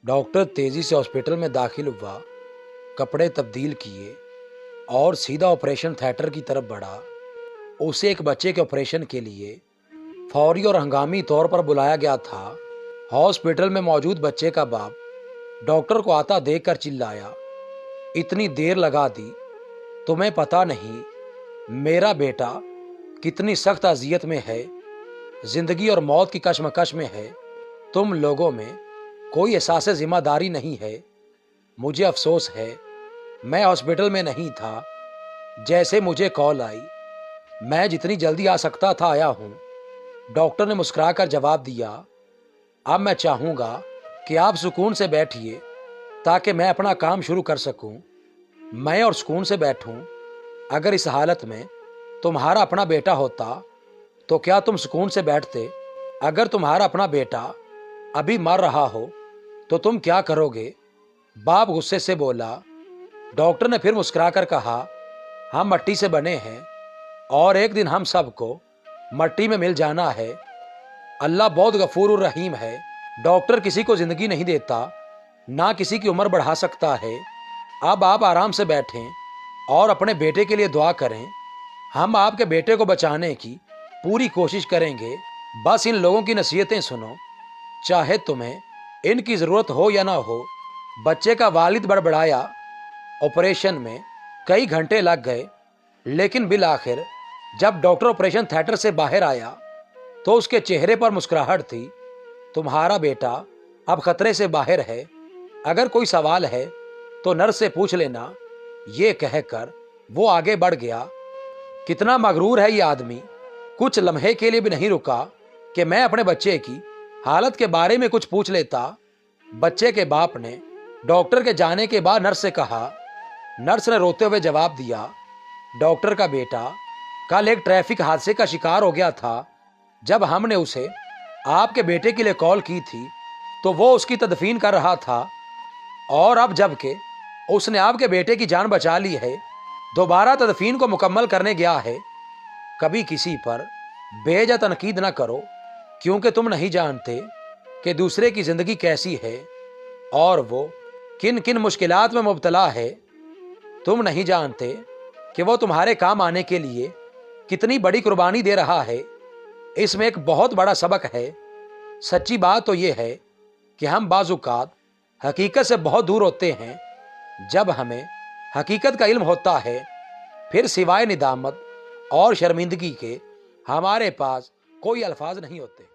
Doctor तेजी से hospital में दाखिल हुआ, कपड़े तब्दील किए और सीधा ऑपरेशन थिएटर की तरफ बढ़ा। उसे एक बच्चे के ऑपरेशन के लिए फौरी और हंगामी तौर पर बुलाया गया था। हॉस्पिटल में मौजूद बच्चे का बाप डॉक्टर को आता देखकर चिल्लाया, इतनी देर लगा दी, तुम्हें पता नहीं मेरा बेटा कितनी सख्त अजियत में है, जिंदगी और मौत की कशमकश में है। तुम लोगों में कोई एहसास जिम्मेदारी नहीं है। मुझे अफसोस है मैं हॉस्पिटल में नहीं था। जैसे मुझे कॉल आई, मैं जितनी जल्दी आ सकता था आया हूँ। डॉक्टर ने मुस्कुराकर जवाब दिया, अब मैं चाहूँगा कि आप सुकून से बैठिए ताकि मैं अपना काम शुरू कर सकूँ। मैं और सुकून से बैठूँ। अगर इस हालत में तुम्हारा अपना बेटा होता तो क्या तुम सुकून से बैठते? अगर तुम्हारा अपना बेटा अभी मर रहा हो तो तुम क्या करोगे? बाप गुस्से से बोला। डॉक्टर ने फिर मुस्कुराकर कहा, हम मट्टी से बने हैं और एक दिन हम सबको मट्टी में मिल जाना है। अल्लाह बहुत गफूर और रहीम है। डॉक्टर किसी को जिंदगी नहीं देता, ना किसी की उम्र बढ़ा सकता है। अब आप आराम से बैठें और अपने बेटे के लिए दुआ करें। हम आपके बेटे को बचाने की पूरी कोशिश करेंगे। बस इन लोगों की नसीहतें सुनो, चाहे तुम्हें इनकी ज़रूरत हो या ना हो। बच्चे का वालिद बड़बड़ाया। ऑपरेशन में कई घंटे लग गए, लेकिन बिल आखिर जब डॉक्टर ऑपरेशन थिएटर से बाहर आया तो उसके चेहरे पर मुस्कुराहट थी। तुम्हारा बेटा अब खतरे से बाहर है। अगर कोई सवाल है तो नर्स से पूछ लेना। ये कहकर वो आगे बढ़ गया। कितना मगरूर है ये आदमी। कुछ लम्हे के लिए भी नहीं रुका कि मैं अपने बच्चे की हालत के बारे में कुछ पूछ लेता। बच्चे के बाप ने डॉक्टर के जाने के बाद नर्स से कहा। नर्स ने रोते हुए जवाब दिया, डॉक्टर का बेटा कल एक ट्रैफिक हादसे का शिकार हो गया था। जब हमने उसे आपके बेटे के लिए कॉल की थी तो वो उसकी तदफीन कर रहा था, और अब जबकि उसने आपके बेटे की जान बचा ली है, दोबारा तदफीन को मुकम्मल करने गया है। कभी किसी पर बेवजह तनकीद न करो, क्योंकि तुम नहीं जानते कि दूसरे की जिंदगी कैसी है और वो किन किन मुश्किलात में मुब्तला है। तुम नहीं जानते कि वो तुम्हारे काम आने के लिए कितनी बड़ी कुर्बानी दे रहा है। इसमें एक बहुत बड़ा सबक है। सच्ची बात तो ये है कि हम बाज़-औक़ात हकीकत से बहुत दूर होते हैं। जब हमें हकीकत का इल्म होता है, फिर सिवाय निदामत और शर्मिंदगी के हमारे पास कोई अल्फाज नहीं होते।